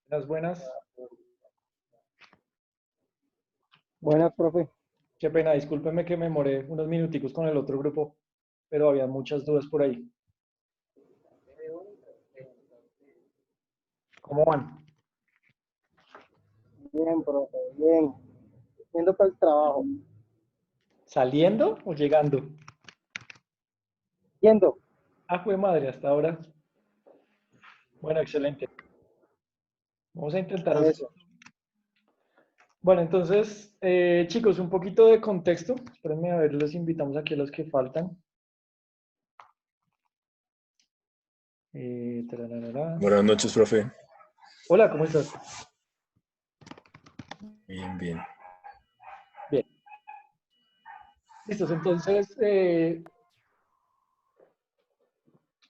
Buenas, buenas. Buenas, profe. Qué pena, discúlpeme que me moré unos minuticos con el otro grupo, pero había muchas dudas por ahí. ¿Cómo van? Bien, profe, bien. Yendo para el trabajo. ¿Saliendo o llegando? Yendo. Ah, fue madre, hasta ahora. Bueno, excelente. Vamos a intentar hacer. Eso. Bueno, entonces, chicos, un poquito de contexto. Espérenme a ver, los invitamos aquí a los que faltan. Tararara. Buenas noches, profe. Hola, ¿cómo estás? Bien, bien. Bien. Listos, entonces,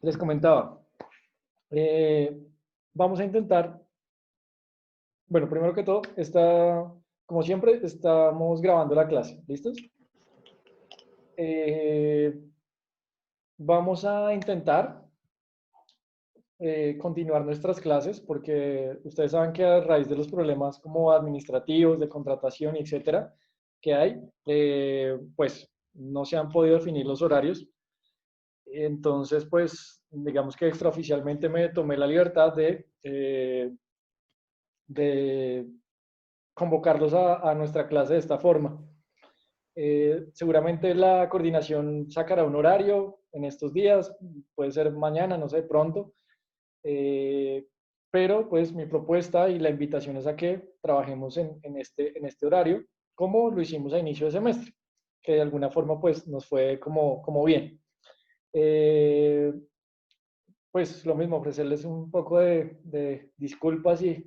les comentaba. eh, Vamos a intentar. Bueno, primero que todo, como siempre, estamos grabando la clase. ¿Listos? Eh, Vamos a intentar continuar nuestras clases porque ustedes saben que a raíz de los problemas como administrativos, de contratación, etcétera, que hay, pues no se han podido definir los horarios. Entonces, pues, digamos que extraoficialmente me tomé la libertad de convocarlos a nuestra clase de esta forma. Seguramente la coordinación sacará un horario en estos días, puede ser mañana, no sé, pronto. Eh, pero pues mi propuesta y la invitación es a que trabajemos en este horario, como lo hicimos a inicio de semestre, que de alguna forma pues nos fue como bien. Eh, pues lo mismo, ofrecerles un poco de disculpas y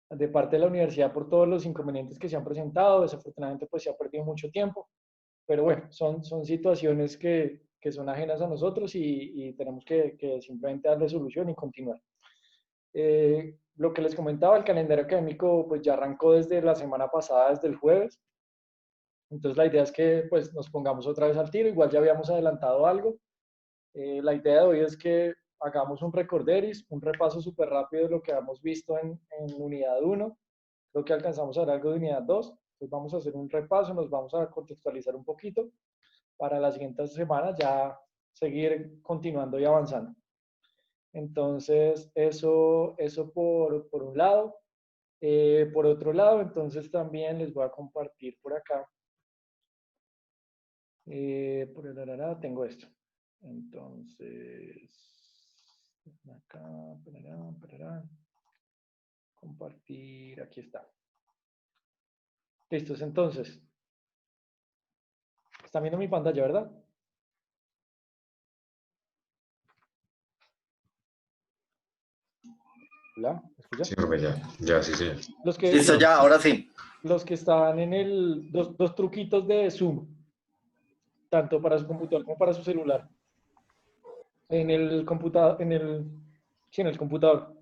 de parte de la universidad por todos los inconvenientes que se han presentado. Desafortunadamente pues se ha perdido mucho tiempo, pero bueno, son situaciones que son ajenas a nosotros y tenemos que simplemente darle solución y continuar. Lo que les comentaba, el calendario académico pues ya arrancó desde la semana pasada, desde el jueves. Entonces la idea es que pues nos pongamos otra vez al tiro. Igual ya habíamos adelantado algo. La idea de hoy es que hagamos un recorderis, un repaso súper rápido de lo que hemos visto en unidad 1. Creo que alcanzamos a ver algo de unidad 2. Entonces vamos a hacer un repaso, nos vamos a contextualizar un poquito para las siguientes semanas ya seguir continuando y avanzando. Entonces, eso por un lado. Por otro lado, entonces también les voy a compartir por acá. Por el arara, tengo esto. Entonces, acá, compartir, aquí está. Listos, entonces. Están viendo mi pantalla, ¿verdad? Hola, ¿me escuchan? Sí, profe, ya, sí, sí. Los que, Listo, ya, ahora sí. los que están en dos truquitos de Zoom, tanto para su computador como para su celular. En el computador, sí, en el computador.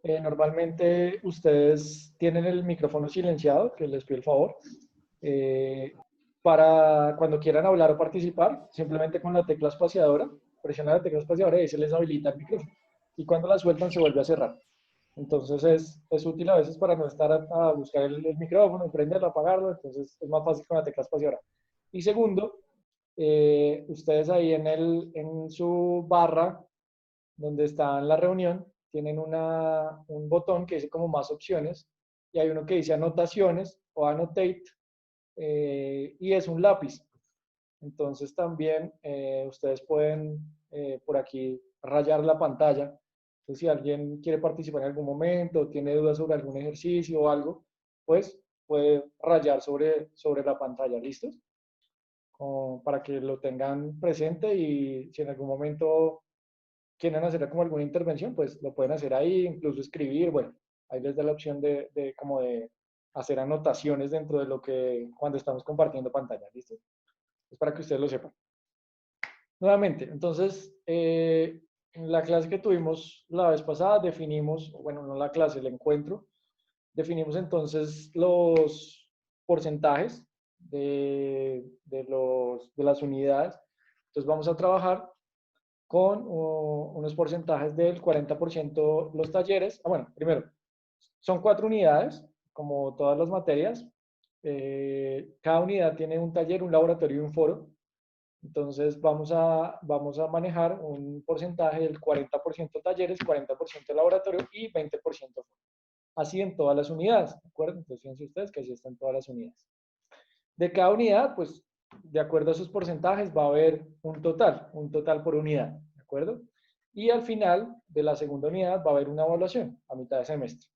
Normalmente ustedes tienen el micrófono silenciado, que les pido el favor. Eh, para cuando quieran hablar o participar, simplemente con la tecla espaciadora, presionan la tecla espaciadora y ahí se les habilita el micrófono. Y cuando la sueltan se vuelve a cerrar. Entonces es útil a veces para no estar a buscar el micrófono, prenderlo, apagarlo, entonces es más fácil con la tecla espaciadora. Y segundo, ustedes ahí en su barra donde está en la reunión, tienen un botón que dice como más opciones y hay uno que dice anotaciones o annotate y es un lápiz. Entonces también ustedes pueden por aquí rayar la pantalla. Entonces si alguien quiere participar en algún momento, tiene dudas sobre algún ejercicio o algo, pues puede rayar sobre la pantalla. ¿Listos? Como para que lo tengan presente y si en algún momento quieren hacer como alguna intervención, pues lo pueden hacer ahí, incluso escribir, bueno, ahí les da la opción como de hacer anotaciones dentro de lo que, cuando estamos compartiendo pantalla, ¿listo? Es para que ustedes lo sepan. Nuevamente, entonces, en la clase que tuvimos la vez pasada definimos, bueno, no la clase, el encuentro, definimos entonces los porcentajes de las unidades. Entonces vamos a trabajar con unos porcentajes del 40% los talleres. Bueno, primero, Son 4 unidades, como todas las materias. Cada unidad tiene un taller, un laboratorio y un foro. Entonces vamos a manejar un porcentaje del 40% talleres, 40% laboratorio y 20% foro. Así en todas las unidades, ¿de acuerdo? Entonces fíjense ustedes que así están todas las unidades. De cada unidad, pues, de acuerdo a sus porcentajes, va a haber un total por unidad, ¿de acuerdo? Y al final de la segunda unidad va a haber una evaluación a mitad de semestre.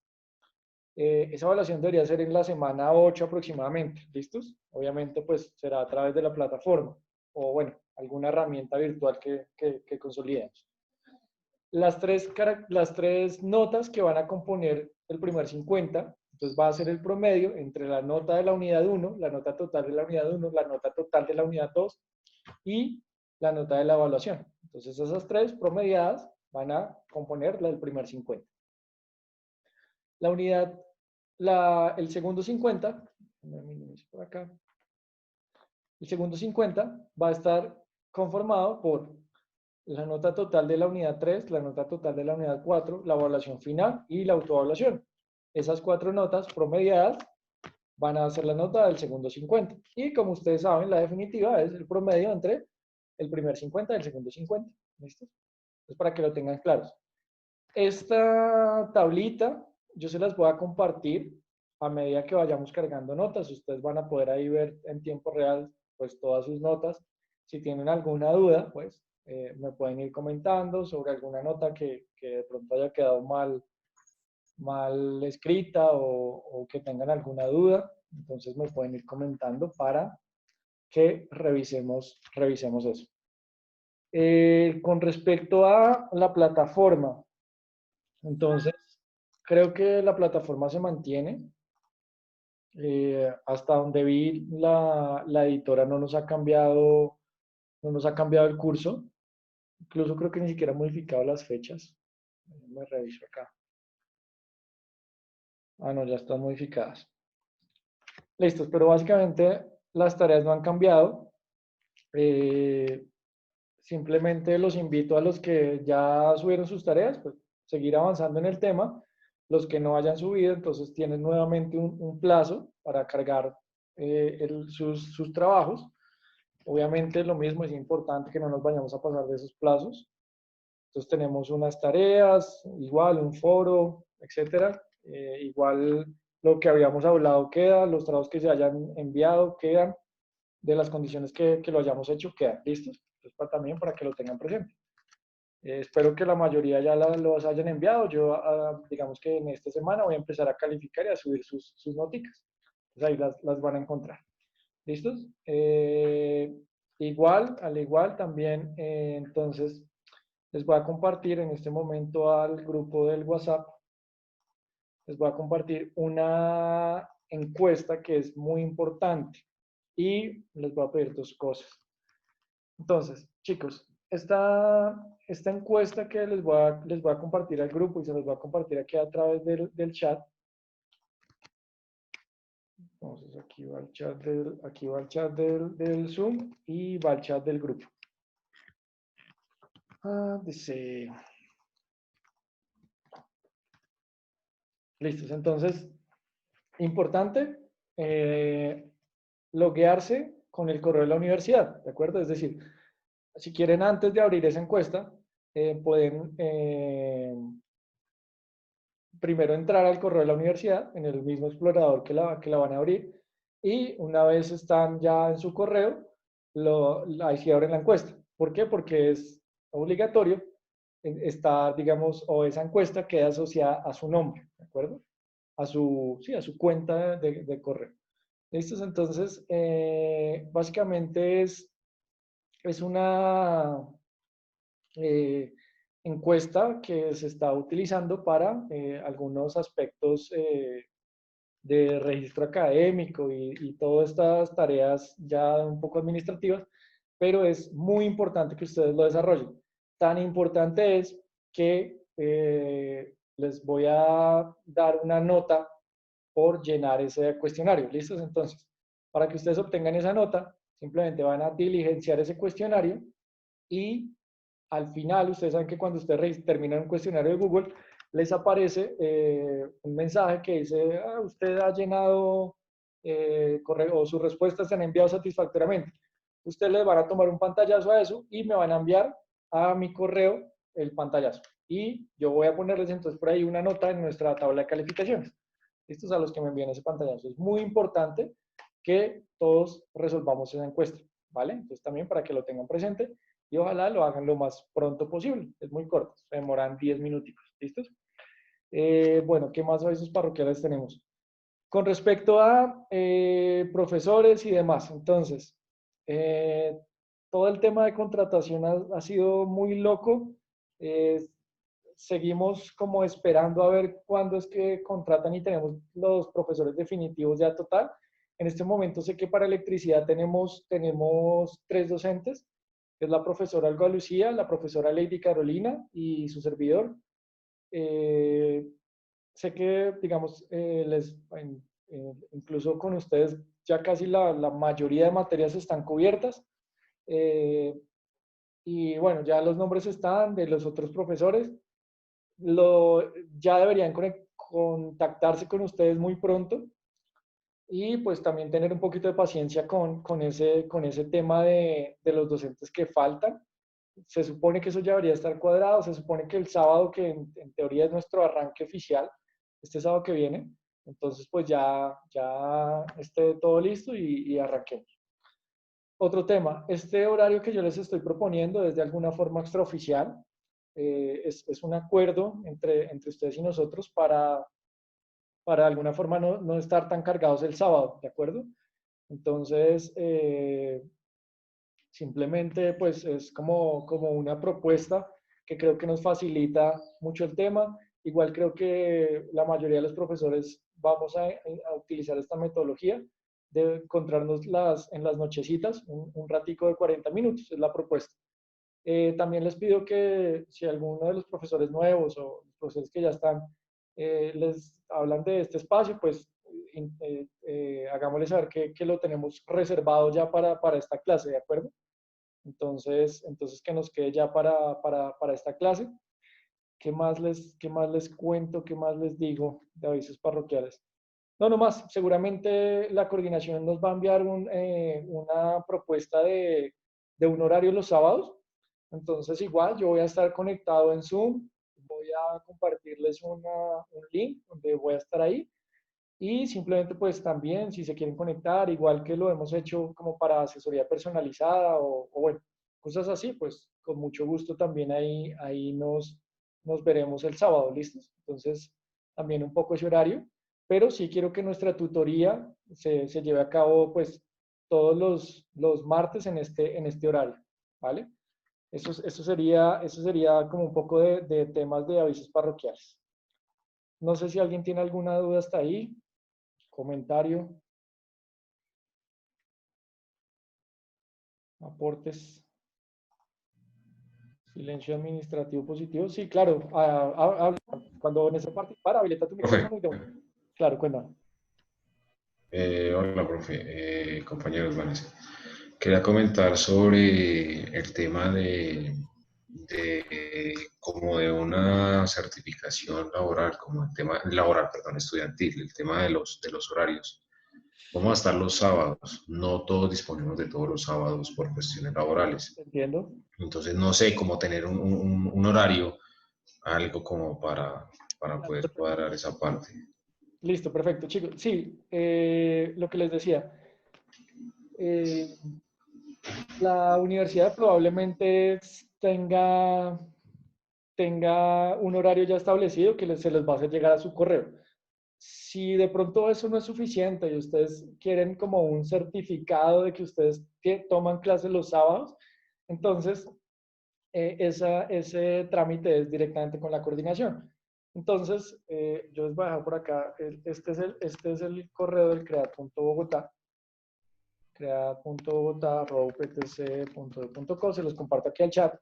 Esa evaluación debería ser en la semana 8 aproximadamente, ¿listos? Obviamente, pues, será a través de la plataforma o, bueno, alguna herramienta virtual que consolidemos. Las tres notas que van a componer el primer 50, entonces va a ser el promedio entre la nota de la unidad 1, la nota total de la unidad 1, la nota total de la unidad 2 y la nota de la evaluación. Entonces esas tres promediadas van a componer el primer 50. La unidad, el segundo 50, por acá, el segundo 50 va a estar conformado por la nota total de la unidad 3, la nota total de la unidad 4, la evaluación final y la autoevaluación. Esas 4 notas promediadas van a ser la nota del segundo 50. Y como ustedes saben, la definitiva es el promedio entre el primer 50 y el segundo 50. ¿Listo? Entonces, para que lo tengan claros. Esta tablita yo se las voy a compartir a medida que vayamos cargando notas. Ustedes van a poder ahí ver en tiempo real pues todas sus notas. Si tienen alguna duda, pues me pueden ir comentando sobre alguna nota que de pronto haya quedado mal escrita o que tengan alguna duda. Entonces me pueden ir comentando para que revisemos eso. Con respecto a la plataforma, entonces creo que la plataforma se mantiene. Hasta donde vi, la editora no nos ha cambiado el curso. Incluso creo que ni siquiera ha modificado las fechas. Me reviso acá. Ah, no, ya están modificadas. Listos, pero básicamente las tareas no han cambiado. Simplemente los invito a los que ya subieron sus tareas, pues seguir avanzando en el tema. Los que no hayan subido, entonces tienen nuevamente un plazo para cargar sus trabajos. Obviamente lo mismo, es importante que no nos vayamos a pasar de esos plazos. Entonces tenemos unas tareas, igual un foro, etcétera. Igual lo que habíamos hablado queda, los trabajos que se hayan enviado quedan, de las condiciones que lo hayamos hecho quedan. ¿Listos? Entonces también para que lo tengan presente. Espero que la mayoría ya los hayan enviado. Yo, digamos que en esta semana voy a empezar a calificar y a subir sus noticas. Entonces ahí las van a encontrar. ¿Listos? Al igual también, entonces, les voy a compartir en este momento al grupo del WhatsApp, les voy a compartir una encuesta que es muy importante y les voy a pedir dos cosas. Entonces, chicos, esta encuesta que les voy a compartir al grupo y se los voy a compartir aquí a través del chat. Entonces aquí va el chat del Zoom y va el chat del grupo. Dice. Listos, entonces, importante, loguearse con el correo de la universidad, ¿de acuerdo? Es decir, si quieren antes de abrir esa encuesta, pueden primero entrar al correo de la universidad en el mismo explorador que la van a abrir y una vez están ya en su correo, ahí sí abren la encuesta. ¿Por qué? Porque es obligatorio estar, digamos, o esa encuesta queda asociada a su nombre, ¿de acuerdo? A su cuenta de correo. ¿Listos? Entonces, básicamente es una encuesta que se está utilizando para algunos aspectos de registro académico y todas estas tareas ya un poco administrativas, pero es muy importante que ustedes lo desarrollen. Tan importante es que les voy a dar una nota por llenar ese cuestionario. ¿Listos? Entonces, para que ustedes obtengan esa nota, simplemente van a diligenciar ese cuestionario y al final, ustedes saben que cuando ustedes terminan un cuestionario de Google, les aparece un mensaje que dice, usted ha llenado correo, o sus respuestas se han enviado satisfactoriamente. Ustedes les van a tomar un pantallazo a eso y me van a enviar a mi correo el pantallazo. Y yo voy a ponerles entonces por ahí una nota en nuestra tabla de calificaciones. Estos a los que me envían ese pantallazo. Es muy importante que todos resolvamos esa encuesta, ¿vale? Entonces también para que lo tengan presente y ojalá lo hagan lo más pronto posible. Es muy corto, se demoran 10 minuticos, ¿listos? Bueno, ¿qué más avisos parroquiales tenemos? Con respecto a profesores y demás, entonces, todo el tema de contratación ha sido muy loco. Eh, Seguimos como esperando a ver cuándo es que contratan y tenemos los profesores definitivos ya total. En este momento sé que para electricidad tenemos 3 docentes, es la profesora Olga Lucía, la profesora Lady Carolina y su servidor. Eh, Sé que, digamos, incluso con ustedes ya casi la mayoría de materias están cubiertas. Eh, y bueno, ya los nombres están de los otros profesores. Ya deberían contactarse con ustedes muy pronto y pues también tener un poquito de paciencia con ese tema de los docentes que faltan. Se supone que eso ya debería estar cuadrado, se supone que el sábado, que en teoría es nuestro arranque oficial, este sábado que viene, entonces pues ya esté todo listo y arranquemos. Otro tema, este horario que yo les estoy proponiendo es de alguna forma extraoficial, es un acuerdo entre ustedes y nosotros para de alguna forma no estar tan cargados el sábado, ¿de acuerdo? Entonces, simplemente pues es como una propuesta que creo que nos facilita mucho el tema. Igual creo que la mayoría de los profesores vamos a utilizar esta metodología de encontrarnos en las nochecitas, un ratico de 40 minutos, es la propuesta. También les pido que si alguno de los profesores nuevos o los profesores que ya están les hablan de este espacio, pues hagámosles saber que lo tenemos reservado ya para esta clase, ¿de acuerdo? Entonces que nos quede ya para esta clase. ¿Qué más les cuento? ¿Qué más les digo de avisos parroquiales? No más. Seguramente la coordinación nos va a enviar una propuesta de un horario los sábados. Entonces, igual, yo voy a estar conectado en Zoom. Voy a compartirles un link donde voy a estar ahí. Y simplemente, pues también, si se quieren conectar, igual que lo hemos hecho como para asesoría personalizada o bueno, cosas así, pues con mucho gusto también ahí nos veremos el sábado, ¿listos? Entonces, también un poco ese horario, pero sí quiero que nuestra tutoría se lleve a cabo, pues, todos los martes en este horario, ¿vale? Eso sería como un poco de temas de avisos parroquiales. No sé si alguien tiene alguna duda hasta ahí. Comentario, aportes, silencio administrativo positivo. Sí, claro. Cuando necesites participar, habilita tu Profe, micrófono y claro, cuéntame. hola, profe, compañeros, Vanessa. Quería comentar sobre el tema como de una certificación laboral, como el tema laboral, perdón, estudiantil, el tema de los horarios. Vamos a estar los sábados, no todos disponemos de todos los sábados por cuestiones laborales. Entiendo. Entonces, no sé cómo tener un horario, algo como para Claro, poder perfecto. cuadrar esa parte. Listo, perfecto, chicos. Sí, lo que les decía. eh, la universidad probablemente tenga un horario ya establecido que se les va a hacer llegar a su correo. Si de pronto eso no es suficiente y ustedes quieren como un certificado de que ustedes toman clases los sábados, entonces ese trámite es directamente con la coordinación. Entonces, yo les voy a dejar por acá, este es el correo del cread.bogotá, cread.bogotá@uptc.edu.co, se los comparto aquí al chat.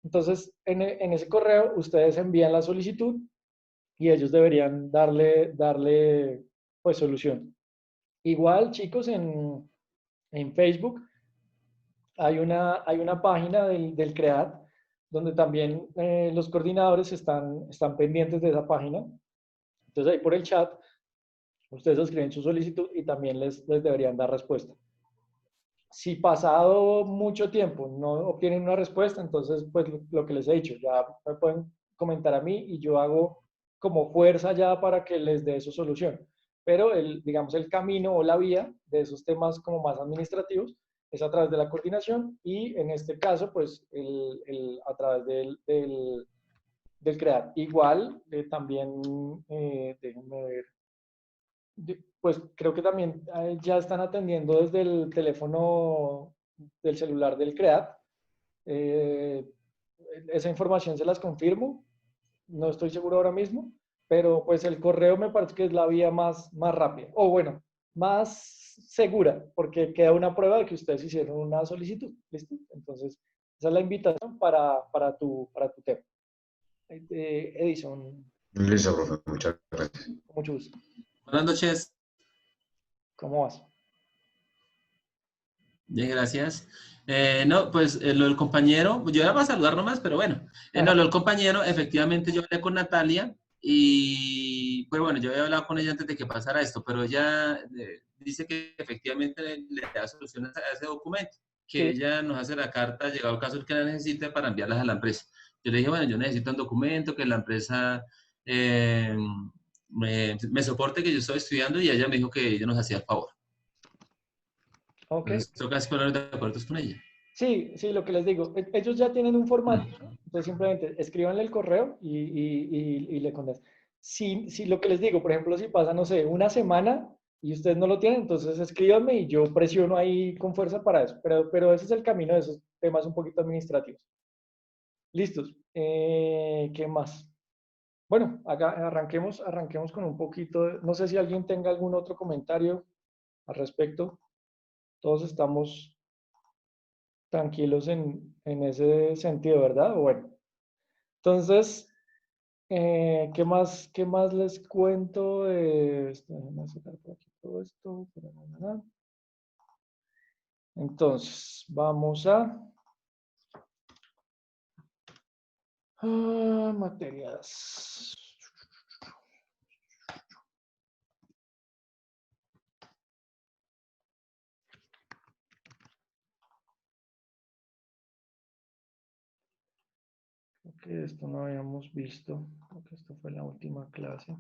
Entonces, en ese correo ustedes envían la solicitud y ellos deberían darle pues solución. Igual, chicos, en Facebook hay una página del CREAT donde también los coordinadores están pendientes de esa página. Entonces ahí por el chat, ustedes escriben su solicitud y también les deberían dar respuesta. Si pasado mucho tiempo no obtienen una respuesta, entonces pues lo que les he dicho, ya me pueden comentar a mí y yo hago como fuerza ya para que les dé su solución. Pero digamos, el camino o la vía de esos temas como más administrativos es a través de la coordinación y en este caso pues a través del CREAT. Igual también, déjenme ver, pues creo que también ya están atendiendo desde el teléfono del celular del CREAT. Eh, esa información se las confirmo, no estoy seguro ahora mismo, pero pues el correo me parece que es la vía más rápida, o bueno, más segura, porque queda una prueba de que ustedes hicieron una solicitud, ¿listo? Entonces, esa es la invitación para tu tema. Edison, Listo, profe, muchas gracias. con mucho gusto. Buenas noches. ¿Cómo vas? Bien, gracias. No, pues lo del compañero, yo era para saludar nomás, pero bueno. No, lo del compañero, efectivamente yo hablé con Natalia y pues bueno, yo había hablado con ella antes de que pasara esto, pero ella dice que efectivamente le da soluciones a ese documento, que Sí. ella nos hace la carta, llegado el caso el que la necesite para enviarlas a la empresa. Yo le dije, bueno, yo necesito un documento que la empresa me soporte que yo estoy estudiando y ella me dijo que ella nos hacía el favor. Ok. Entonces toca poner de acuerdo con ella. Sí, sí, lo que les digo, ellos ya tienen un formato, entonces simplemente escríbanle el correo y le contestan. Si lo que les digo, por ejemplo, si pasa, no sé, una semana y ustedes no lo tienen, entonces escríbanme y yo presiono ahí con fuerza para eso, pero ese es el camino de esos temas un poquito administrativos. Listos. ¿Qué más? Bueno, arranquemos con un poquito, no sé si alguien tenga algún otro comentario al respecto. Todos estamos tranquilos en ese sentido, ¿verdad? Bueno, entonces, ¿qué más les cuento de esto? Déjenme sacar por aquí todo esto. Entonces, vamos a materias. Creo que esto no habíamos visto, porque esto fue la última clase.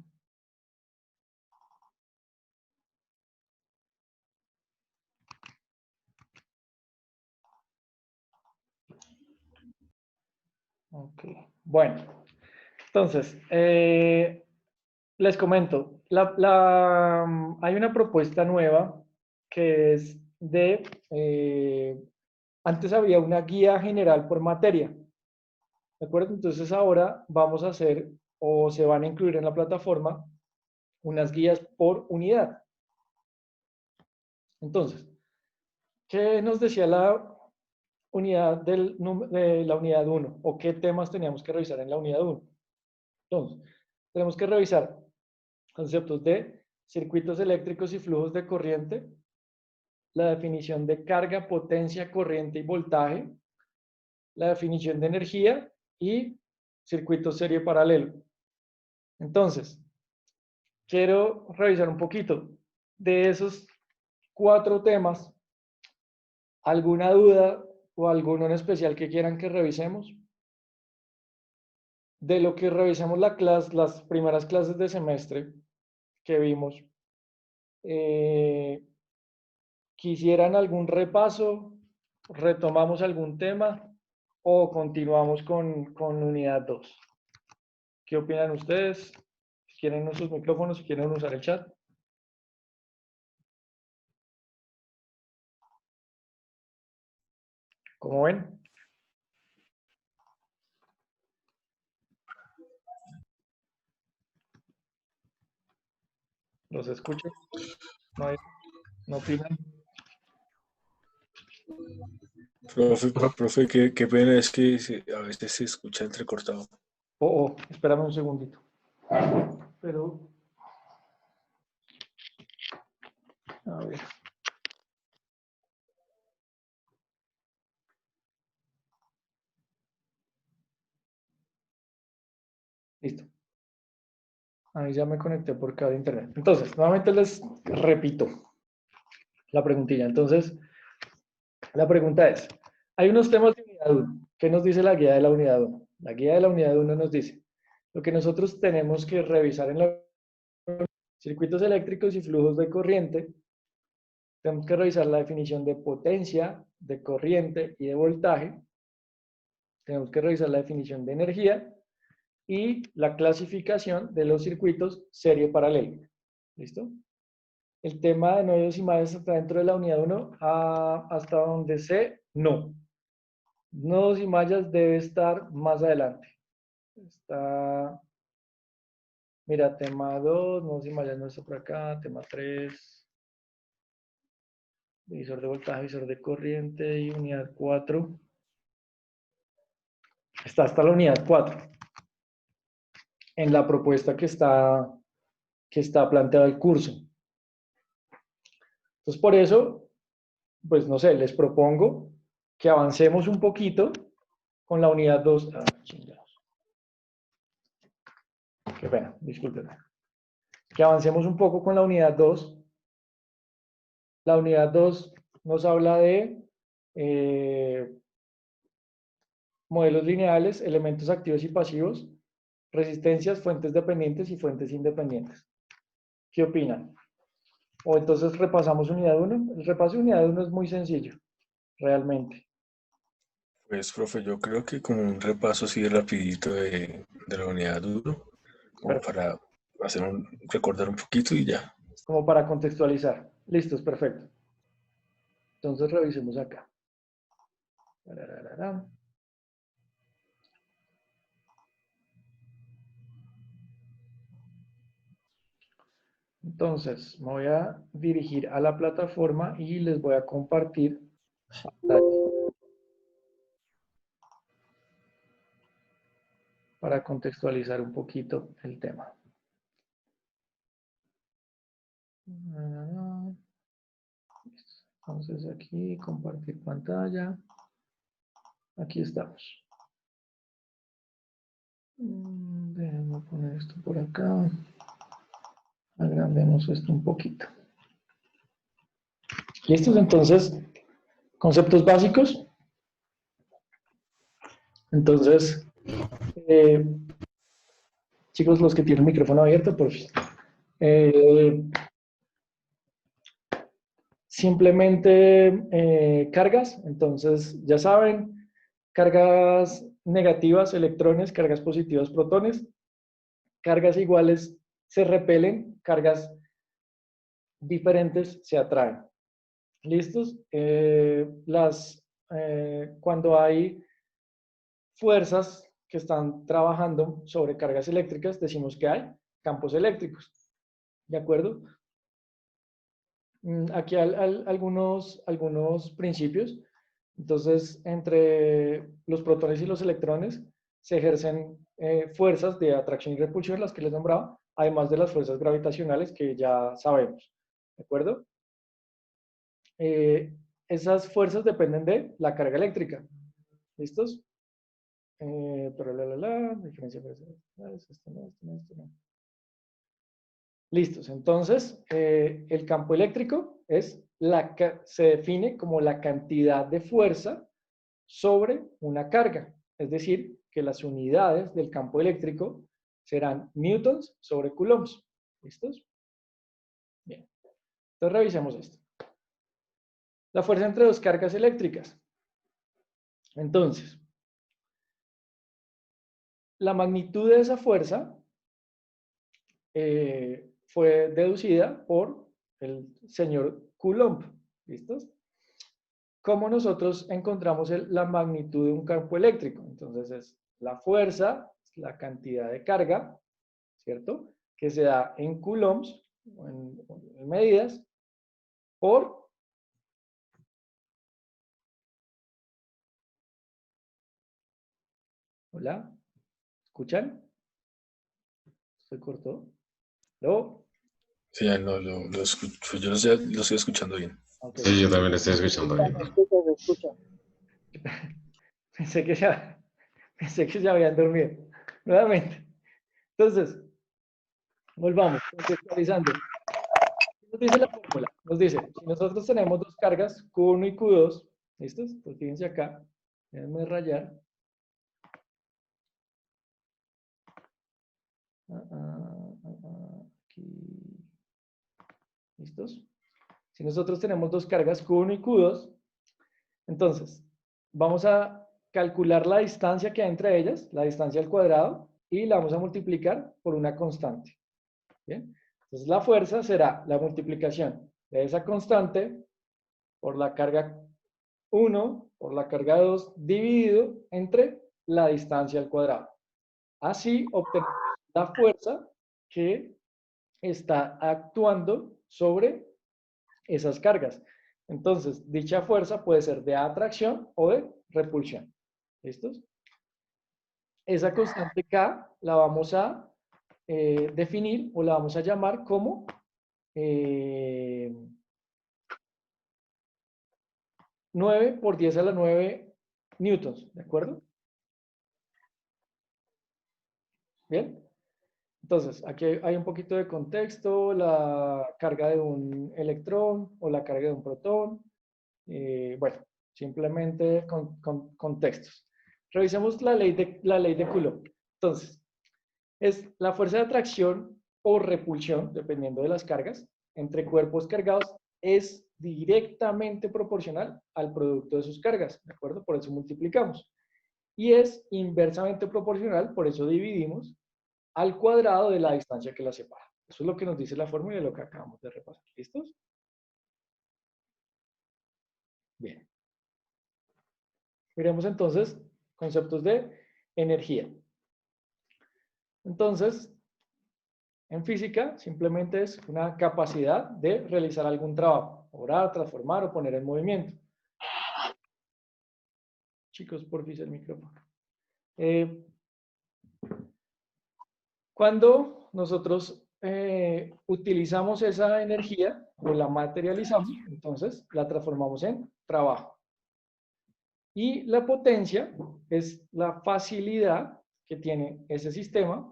Ok, bueno, entonces, les comento, hay una propuesta nueva que es antes había una guía general por materia, ¿de acuerdo? Entonces ahora vamos a hacer, o se van a incluir en la plataforma, unas guías por unidad. Entonces, ¿qué nos decía la unidad de la unidad 1? ¿O qué temas teníamos que revisar en la unidad 1? Entonces, tenemos que revisar conceptos de circuitos eléctricos y flujos de corriente, la definición de carga, potencia, corriente y voltaje, la definición de energía y circuito serie paralelo. Entonces, quiero revisar un poquito de esos 4 temas. ¿Alguna duda o alguno en especial que quieran que revisemos? De lo que revisamos las primeras clases de semestre que vimos, ¿quisieran algún repaso? ¿Retomamos algún tema? ¿O continuamos con unidad 2? ¿Qué opinan ustedes? Si quieren sus micrófonos, si quieren usar el chat. ¿Cómo ven? ¿Los escucho? ¿No opinan? Profe, qué pena, es que a veces se escucha entrecortado. Espérame un segundito. Pero, a ver. Listo. Ahí ya me conecté por cable de internet. Entonces, nuevamente les repito la preguntilla. Entonces, la pregunta es, hay unos temas de unidad 1. ¿Qué nos dice la guía de la unidad 1? La guía de la unidad 1 nos dice, lo que nosotros tenemos que revisar en los circuitos eléctricos y flujos de corriente, tenemos que revisar la definición de potencia, de corriente y de voltaje. Tenemos que revisar la definición de energía y la clasificación de los circuitos serie paralela. ¿Listo? El tema de nodos y mallas está dentro de la unidad 1, hasta donde sé, no. Nodos y mallas debe estar más adelante. Está, mira, tema 2, nodos y mallas no está por acá, tema 3, divisor de voltaje, divisor de corriente y unidad 4. Está hasta la unidad 4 en la propuesta que está planteado el curso. Entonces, por eso, pues no sé, les propongo que avancemos un poquito con la unidad 2. Ah, chingados. Qué pena, discúlpenme. Que avancemos un poco con la unidad 2. La unidad 2 nos habla de modelos lineales, elementos activos y pasivos, resistencias, fuentes dependientes y fuentes independientes. ¿Qué opinan? O entonces repasamos unidad 1. El repaso de unidad 1 es muy sencillo, realmente. Pues, profe, yo creo que como un repaso así rapidito de la unidad 1, como para recordar un poquito y ya. Como para contextualizar. Listo, es perfecto. Entonces revisemos acá. Entonces, me voy a dirigir a la plataforma y les voy a compartir pantalla para contextualizar un poquito el tema. Entonces aquí, compartir pantalla. Aquí estamos. Déjenme poner esto por acá. Agrandemos esto un poquito. ¿Listos? Entonces, conceptos básicos. Entonces, chicos, los que tienen el micrófono abierto, por simplemente cargas. Entonces, ya saben, cargas negativas, electrones, cargas positivas, protones. Cargas iguales se repelen, cargas diferentes se atraen. ¿Listos? Cuando hay fuerzas que están trabajando sobre cargas eléctricas, decimos que hay campos eléctricos. ¿De acuerdo? Aquí hay algunos principios. Entonces, entre los protones y los electrones se ejercen fuerzas de atracción y repulsión, las que les nombraba, además de las fuerzas gravitacionales que ya sabemos. ¿De acuerdo? Esas fuerzas dependen de la carga eléctrica. ¿Listos? Diferencia esto no. Listos. Entonces, el campo eléctrico se define como la cantidad de fuerza sobre una carga. Es decir, que las unidades del campo eléctrico serán newtons sobre coulombs. ¿Listos? Bien. Entonces, revisemos esto. La fuerza entre dos cargas eléctricas. Entonces, la magnitud de esa fuerza fue deducida por el señor Coulomb. ¿Listos? ¿Cómo nosotros encontramos la magnitud de un campo eléctrico? Entonces es la fuerza, la cantidad de carga, ¿cierto? Que se da en coulombs, en medidas, por ¿hola? ¿Escuchan? ¿Se cortó? ¿Lo? Sí, ya lo escucho, yo lo estoy escuchando bien. Okay. Sí, yo también lo estoy escuchando bien. Se escucha. Pensé que se habían dormido. Nuevamente. Entonces, volvamos, contextualizando. ¿Qué nos dice la fórmula? Nos dice, si nosotros tenemos dos cargas, Q1 y Q2, ¿listos? Pues fíjense acá, déjenme rayar. Aquí. ¿Listos? Si nosotros tenemos dos cargas, Q1 y Q2, entonces vamos a calcular la distancia que hay entre ellas, la distancia al cuadrado, y la vamos a multiplicar por una constante. ¿Bien? Entonces la fuerza será la multiplicación de esa constante por la carga 1 por la carga 2 dividido entre la distancia al cuadrado. Así obtenemos la fuerza que está actuando sobre esas cargas. Entonces, dicha fuerza puede ser de atracción o de repulsión. ¿Listos? Esa constante K la vamos a definir o la vamos a llamar como 9 por 10 a la 9 newtons, ¿de acuerdo? Bien. Entonces, aquí hay un poquito de contexto, la carga de un electrón o la carga de un protón. Bueno, simplemente con contextos. Revisemos la ley de Coulomb. Entonces, es la fuerza de atracción o repulsión, dependiendo de las cargas, entre cuerpos cargados es directamente proporcional al producto de sus cargas, ¿de acuerdo? Por eso multiplicamos. Y es inversamente proporcional, por eso dividimos, al cuadrado de la distancia que la separa. Eso es lo que nos dice la fórmula y lo que acabamos de repasar. ¿Listos? Bien. Miremos entonces conceptos de energía. Entonces, en física simplemente es una capacidad de realizar algún trabajo, orar, transformar o poner en movimiento. Chicos, por fin el micrófono. Cuando nosotros utilizamos esa energía o la materializamos, entonces la transformamos en trabajo. Y la potencia es la facilidad que tiene ese sistema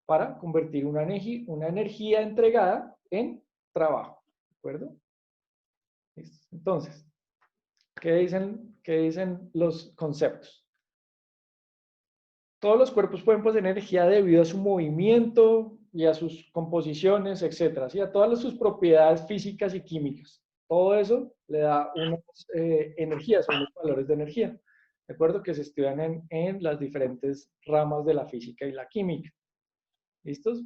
para convertir una energía entregada en trabajo. ¿De acuerdo? Entonces, ¿qué dicen los conceptos? Todos los cuerpos pueden poseer energía debido a su movimiento y a sus composiciones, etcétera, ¿sí? A todas sus propiedades físicas y químicas. Todo eso le da unas energías, unos valores de energía, ¿de acuerdo? Que se estudian en las diferentes ramas de la física y la química. ¿Listos?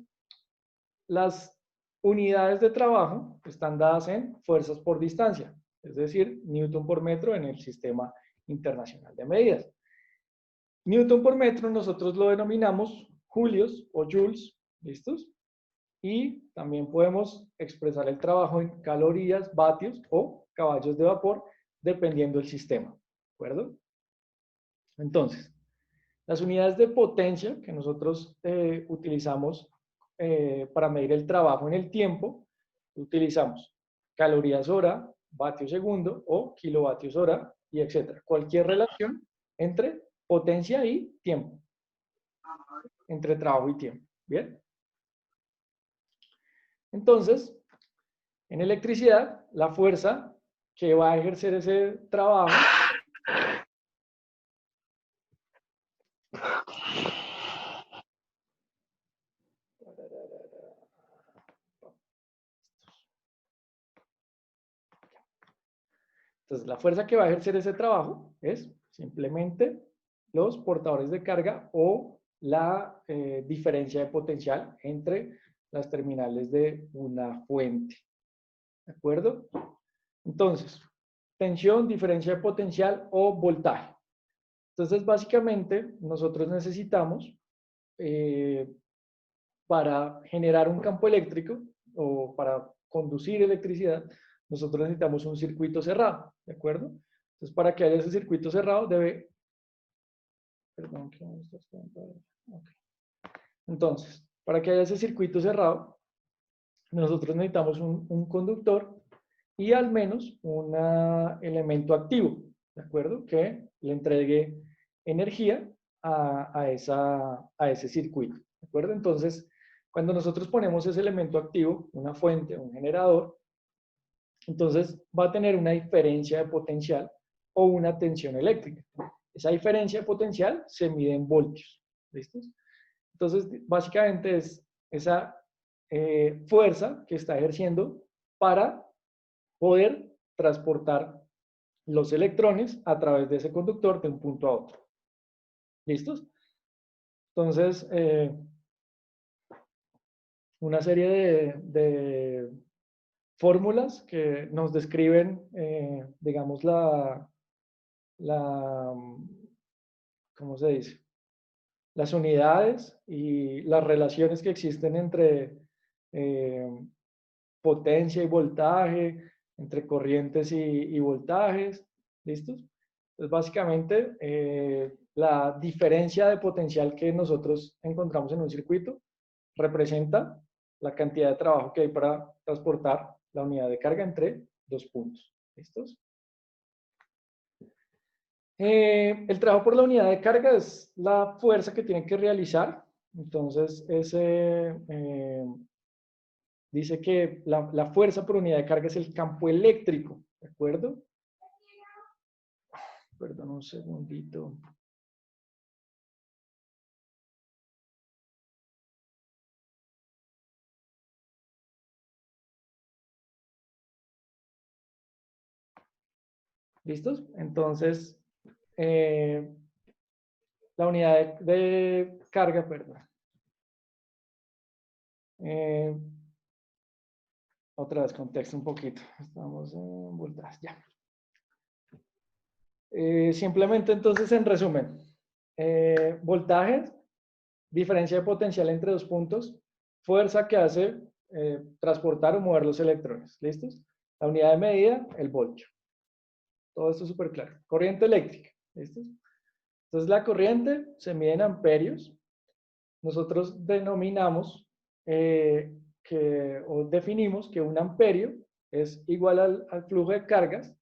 Las unidades de trabajo están dadas en fuerzas por distancia, es decir, Newton por metro en el Sistema Internacional de Medidas. Newton por metro nosotros lo denominamos julios o joules, ¿listos? Y también podemos expresar el trabajo en calorías, vatios o caballos de vapor, dependiendo del sistema, ¿de acuerdo? Entonces, las unidades de potencia que nosotros utilizamos para medir el trabajo en el tiempo, utilizamos calorías hora, vatios segundo o kilovatios hora, y etcétera. Cualquier relación entre potencia y tiempo. Entre trabajo y tiempo. ¿Bien? Entonces, en electricidad, la fuerza que va a ejercer ese trabajo entonces, la fuerza que va a ejercer ese trabajo es simplemente los portadores de carga o la diferencia de potencial entre las terminales de una fuente. ¿De acuerdo? Entonces, tensión, diferencia de potencial o voltaje. Entonces, básicamente, nosotros necesitamos, para generar un campo eléctrico o para conducir electricidad, nosotros necesitamos un circuito cerrado, ¿de acuerdo? Entonces, para que haya ese circuito cerrado, debe... Perdón, ¿qué me estás contando? Okay. Entonces, para que haya ese circuito cerrado, nosotros necesitamos un conductor y al menos un elemento activo, ¿de acuerdo? Que le entregue energía a ese circuito, ¿de acuerdo? Entonces, cuando nosotros ponemos ese elemento activo, una fuente, un generador, entonces va a tener una diferencia de potencial o una tensión eléctrica. Esa diferencia de potencial se mide en voltios. ¿Listos? Entonces, básicamente es esa fuerza que está ejerciendo para poder transportar los electrones a través de ese conductor de un punto a otro. ¿Listos? Entonces, una serie de fórmulas que nos describen, digamos, ¿cómo se dice? Las unidades y las relaciones que existen entre potencia y voltaje, entre corrientes y voltajes. ¿Listos? Entonces, básicamente, la diferencia de potencial que nosotros encontramos en un circuito representa la cantidad de trabajo que hay para transportar la unidad de carga entre dos puntos. ¿Listos? El trabajo por la unidad de carga es la fuerza que tiene que realizar. Entonces, dice que la fuerza por unidad de carga es el campo eléctrico. ¿De acuerdo? Perdón un segundito. ¿Listos? Entonces, la unidad de carga, perdón. Otra vez, contexto un poquito. Estamos en voltaje, ya. Simplemente, entonces, en resumen, voltaje, diferencia de potencial entre dos puntos, fuerza que hace transportar o mover los electrones. ¿Listos? La unidad de medida, el voltio. Todo esto es súper claro. Corriente eléctrica. ¿Listos? Entonces, la corriente se mide en amperios. Nosotros denominamos o definimos que un amperio es igual al flujo de cargas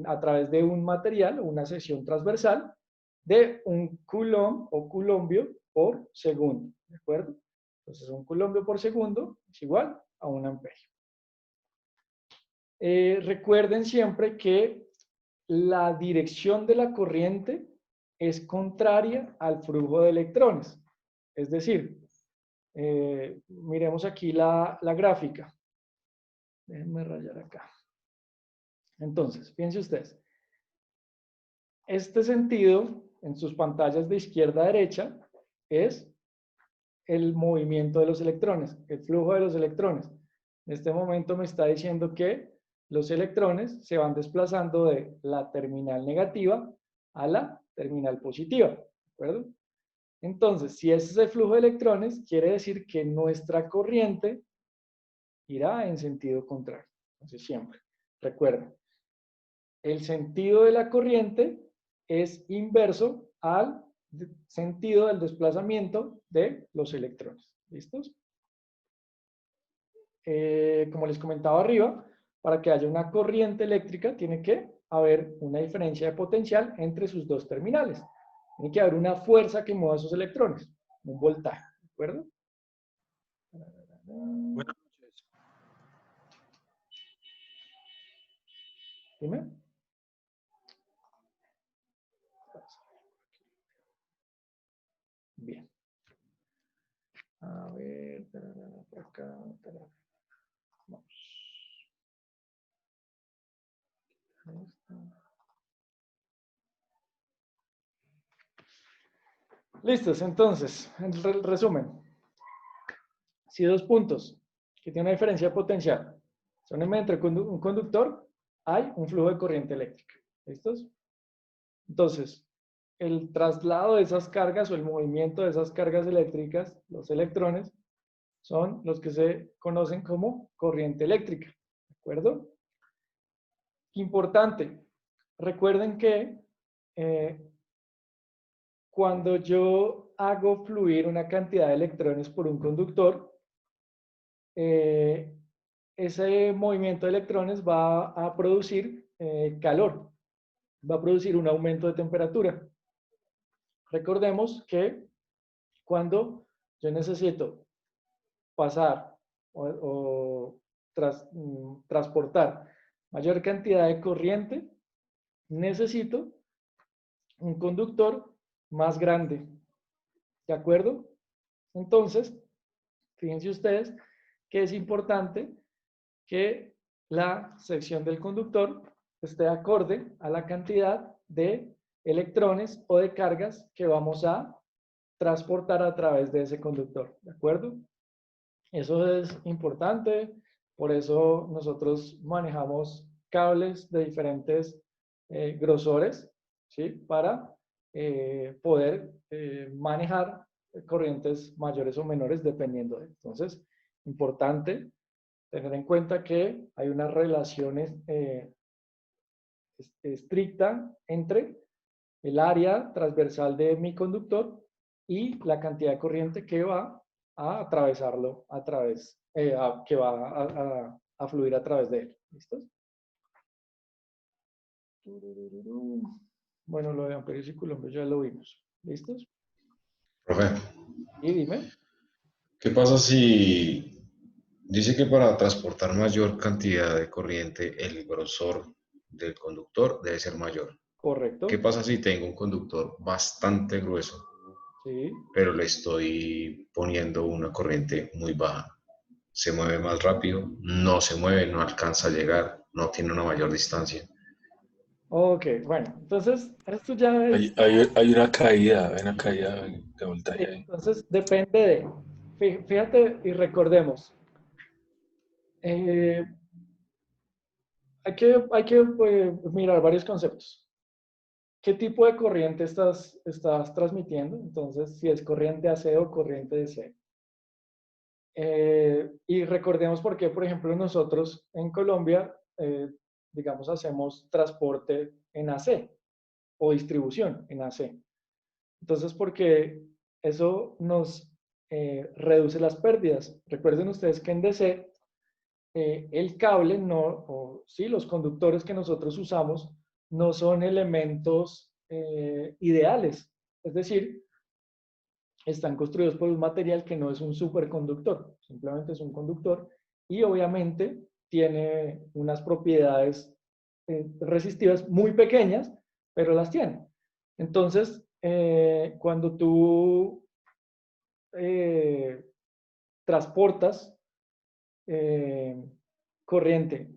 a través de un material o una sección transversal de un coulomb o coulombio por segundo. ¿De acuerdo? Entonces, un coulombio por segundo es igual a un amperio. Recuerden siempre que la dirección de la corriente es contraria al flujo de electrones. Es decir, miremos aquí la gráfica. Déjenme rayar acá. Entonces, fíjense ustedes. Este sentido, en sus pantallas de izquierda a derecha, es el movimiento de los electrones, el flujo de los electrones. En este momento me está diciendo que los electrones se van desplazando de la terminal negativa a la terminal positiva. ¿De acuerdo? Entonces, si ese es el flujo de electrones, quiere decir que nuestra corriente irá en sentido contrario. Entonces, siempre, recuerden, el sentido de la corriente es inverso al sentido del desplazamiento de los electrones. ¿Listos? Como les comentaba arriba, para que haya una corriente eléctrica tiene que haber una diferencia de potencial entre sus dos terminales. Tiene que haber una fuerza que mueva esos electrones, un voltaje, ¿de acuerdo? Buenas noches. Dime. Bien. A ver, por acá. Vamos. Listos, entonces, el resumen. Si dos puntos que tienen una diferencia de potencial son entre un conductor, hay un flujo de corriente eléctrica. ¿Listos? Entonces, el traslado de esas cargas o el movimiento de esas cargas eléctricas, los electrones, son los que se conocen como corriente eléctrica. ¿De acuerdo? Importante, recuerden que cuando yo hago fluir una cantidad de electrones por un conductor, ese movimiento de electrones va a producir calor, va a producir un aumento de temperatura. Recordemos que cuando yo necesito pasar transportar mayor cantidad de corriente, necesito un conductor más grande. ¿De acuerdo? Entonces, fíjense ustedes que es importante que la sección del conductor esté acorde a la cantidad de electrones o de cargas que vamos a transportar a través de ese conductor. ¿De acuerdo? Eso es importante, por eso nosotros manejamos cables de diferentes grosores, ¿sí? Para poder manejar corrientes mayores o menores dependiendo de. Entonces, importante tener en cuenta que hay una relación estricta entre el área transversal de mi conductor y la cantidad de corriente que va a atravesarlo a través, que va a fluir a través de él. ¿Listos? Bueno, lo de amperios y coulombs ya lo vimos. ¿Listos? Profe, Y dime. ¿qué pasa si dice que para transportar mayor cantidad de corriente el grosor del conductor debe ser mayor? ¿Qué Correcto. pasa si tengo un conductor bastante grueso, Sí. pero le estoy poniendo una corriente muy baja? Se mueve más rápido, no se mueve, no alcanza a llegar, no tiene una mayor distancia. Ok, bueno, entonces esto ya es, Hay una caída de voltaje ahí. entonces depende de, fíjate y recordemos, eh, hay que mirar varios conceptos. ¿Qué tipo de corriente estás transmitiendo? Entonces, si es corriente AC o corriente DC. Y recordemos por qué, por ejemplo, nosotros en Colombia, digamos, hacemos transporte en AC o distribución en AC. Entonces, porque eso nos reduce las pérdidas. Recuerden ustedes que en DC, el cable no, o sí, los conductores que nosotros usamos no son elementos ideales. Es decir, están construidos por un material que no es un superconductor, simplemente es un conductor y obviamente tiene unas propiedades resistivas muy pequeñas, pero las tiene. Entonces, cuando tú transportas corriente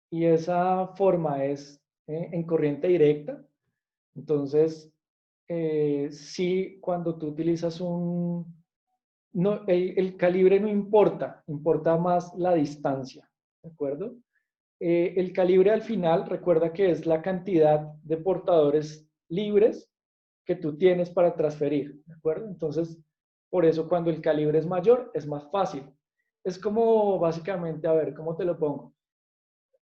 y esa forma es en corriente directa, entonces sí, cuando tú utilizas no, el calibre no importa, importa más la distancia, ¿de acuerdo? El calibre al final, recuerda que es la cantidad de portadores libres que tú tienes para transferir, ¿de acuerdo? Entonces, por eso cuando el calibre es mayor, es más fácil. Es como básicamente, a ver, ¿cómo te lo pongo?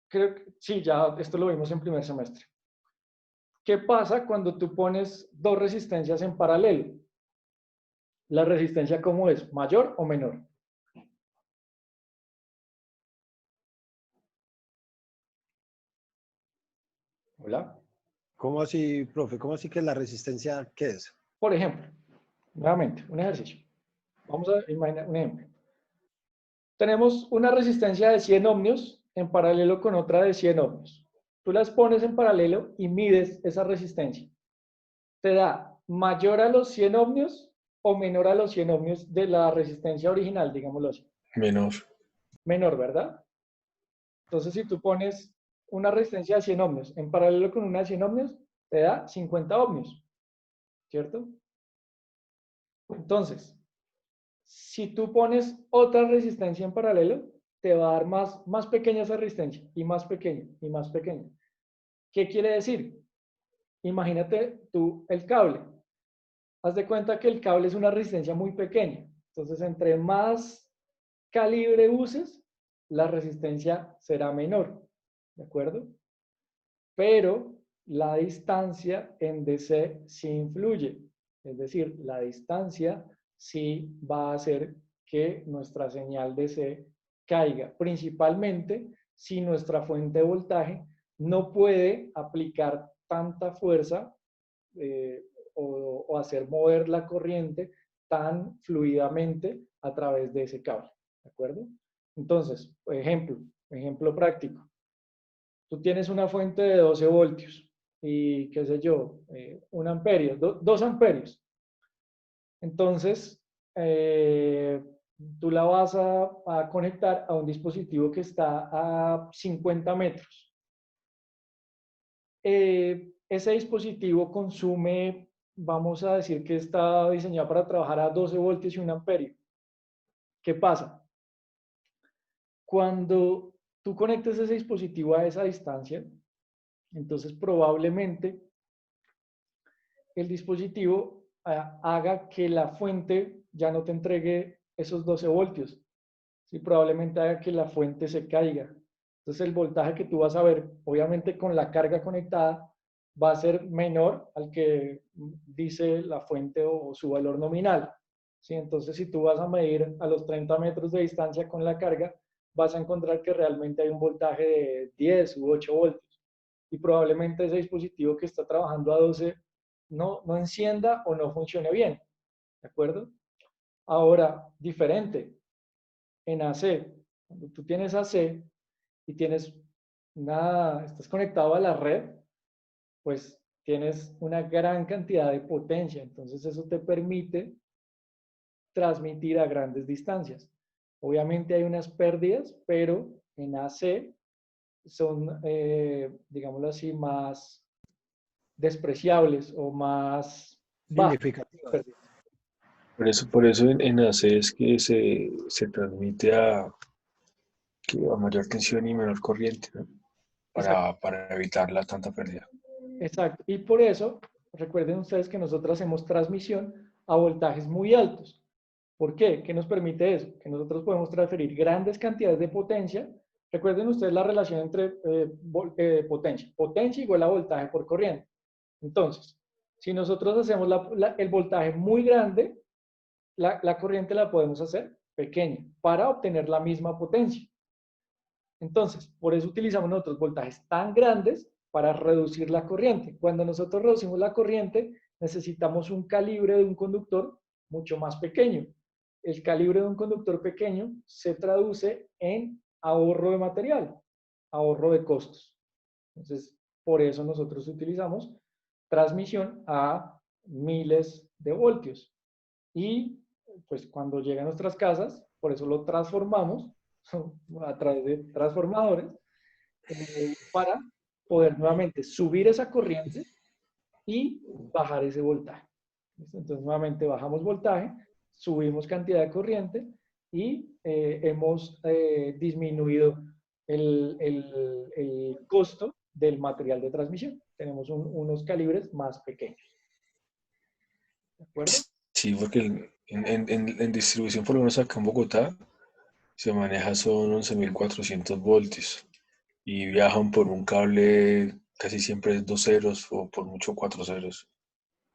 Creo que sí, ya esto lo vimos en primer semestre. ¿Qué pasa cuando tú pones dos resistencias en paralelo? ¿La resistencia cómo es? ¿Mayor o menor? Hola. ¿Cómo así, profe? ¿Cómo así que la resistencia qué es? Por ejemplo, nuevamente, un ejercicio. Vamos a imaginar un ejemplo. Tenemos una resistencia de 100 ohmios en paralelo con otra de 100 ohmios. Tú las pones en paralelo y mides esa resistencia. Te da mayor a los 100 ohmios o menor a los 100 ohmios de la resistencia original, digámoslo así. Menor. Menor, ¿verdad? Entonces, si tú pones una resistencia de 100 ohmios en paralelo con una de 100 ohmios, te da 50 ohmios, ¿cierto? Entonces, si tú pones otra resistencia en paralelo, te va a dar más pequeña esa resistencia, y más pequeña, y más pequeña. ¿Qué quiere decir? Imagínate tú el cable. Haz de cuenta que el cable es una resistencia muy pequeña. Entonces, entre más calibre uses, la resistencia será menor. ¿De acuerdo? Pero la distancia en DC sí influye. Es decir, la distancia sí va a hacer que nuestra señal DC caiga, principalmente si nuestra fuente de voltaje no puede aplicar tanta fuerza o hacer mover la corriente tan fluidamente a través de ese cable, ¿de acuerdo? Entonces, por ejemplo práctico. Tú tienes una fuente de 12 voltios y, qué sé yo, 1 amperio, 2 amperios. Entonces, tú la vas a conectar a un dispositivo que está a 50 metros. Ese dispositivo consume, vamos a decir que está diseñado para trabajar a 12 voltios y 1 amperio. ¿Qué pasa? Cuando tú conectes ese dispositivo a esa distancia, entonces probablemente el dispositivo haga que la fuente ya no te entregue esos 12 voltios. Sí, probablemente haga que la fuente se caiga. Entonces el voltaje que tú vas a ver, obviamente con la carga conectada, va a ser menor al que dice la fuente o su valor nominal. ¿Sí? Entonces si tú vas a medir a los 30 metros de distancia con la carga, vas a encontrar que realmente hay un voltaje de 10 u 8 voltios. Y probablemente ese dispositivo que está trabajando a 12 no encienda o no funcione bien. ¿De acuerdo? Ahora, diferente. En AC, cuando tú tienes AC y tienes estás conectado a la red, pues tienes una gran cantidad de potencia. Entonces eso te permite transmitir a grandes distancias. Obviamente hay unas pérdidas, pero en AC son, digámoslo así, más despreciables o más bajas. Significativas. Por eso en AC es que se transmite a mayor tensión y menor corriente, ¿no? Para evitar la tanta pérdida. Exacto. Y por eso, recuerden ustedes que nosotros hacemos transmisión a voltajes muy altos. ¿Por qué? ¿Qué nos permite eso? Que nosotros podemos transferir grandes cantidades de potencia. Recuerden ustedes la relación entre potencia. Potencia igual a voltaje por corriente. Entonces, si nosotros hacemos el voltaje muy grande, la corriente la podemos hacer pequeña para obtener la misma potencia. Entonces, por eso utilizamos nosotros voltajes tan grandes para reducir la corriente. Cuando nosotros reducimos la corriente, necesitamos un calibre de un conductor mucho más pequeño. El calibre de un conductor pequeño se traduce en ahorro de material, ahorro de costos. Entonces, por eso nosotros utilizamos transmisión a miles de voltios. Y pues cuando llega a nuestras casas, por eso lo transformamos a través de transformadores para poder nuevamente subir esa corriente y bajar ese voltaje. Entonces nuevamente bajamos voltaje, subimos cantidad de corriente y hemos disminuido el costo del material de transmisión. Tenemos unos calibres más pequeños. ¿De acuerdo? Sí, porque en distribución, por lo menos acá en Bogotá, se maneja son 11.400 voltios y viajan por un cable casi siempre es 2 ceros o por mucho 4 ceros.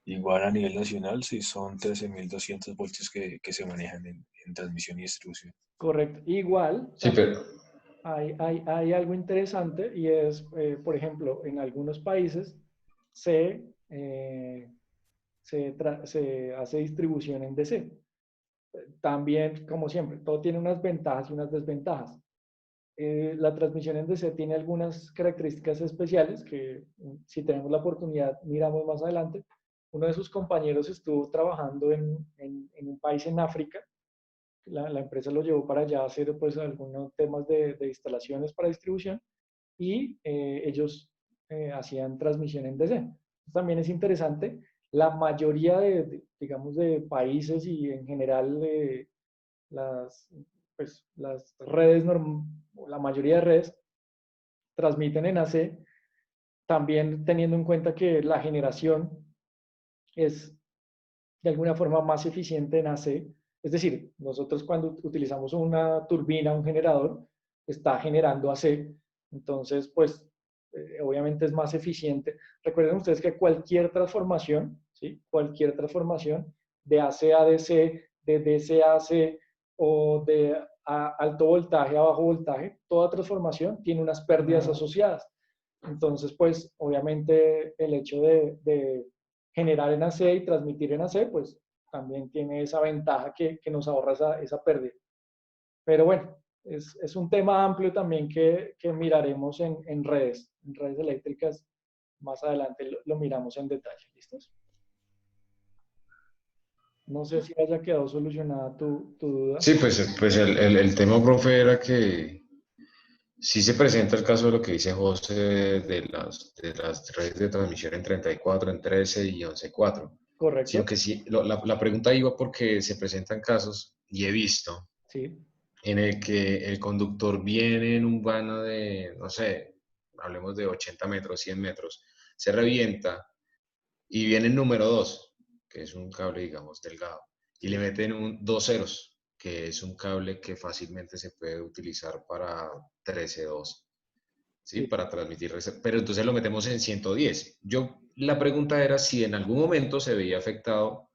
Igual a nivel nacional, sí son 13.200 voltios que se manejan en transmisión y distribución. Correcto. Igual, Sí, pero hay algo interesante y es, por ejemplo, en algunos países se hace distribución en DC. También, como siempre, todo tiene unas ventajas y unas desventajas. La transmisión en DC tiene algunas características especiales que si tenemos la oportunidad miramos más adelante. Uno de sus compañeros estuvo trabajando en un país en África. La empresa lo llevó para allá a hacer pues, algunos temas de instalaciones para distribución y ellos hacían transmisión en DC. También es interesante, la mayoría digamos, de países y en general las redes, la mayoría de redes transmiten en AC, también teniendo en cuenta que la generación es de alguna forma más eficiente en AC. Es decir, nosotros cuando utilizamos una turbina, un generador, está generando AC. Entonces, pues, obviamente es más eficiente. Recuerden ustedes que cualquier transformación, ¿sí? Cualquier transformación de AC a DC, de DC a AC o de alto voltaje a bajo voltaje, toda transformación tiene unas pérdidas asociadas. Entonces, pues, obviamente el hecho de generar en AC y transmitir en AC, pues también tiene esa ventaja que nos ahorra esa pérdida. Pero bueno, es un tema amplio también que miraremos en redes eléctricas. Más adelante lo miramos en detalle. ¿Listos? No sé si haya quedado solucionada tu duda. Sí, pues el tema, profe, era que sí se presenta el caso de lo que dice José de las redes de transmisión en 34, en 13 y 11.4. Sino ¿Correcto? que sí, la pregunta iba porque se presentan casos, y he visto, Sí, en el que el conductor viene en un vano de, no sé, hablemos de 80 metros, 100 metros, se revienta y viene el número 2, que es un cable, digamos, delgado, y le sí. meten dos ceros, que es un cable que fácilmente se puede utilizar para 13.2, ¿sí? Sí. Para transmitir, pero entonces lo metemos en 110. La pregunta era si en algún momento se veía afectado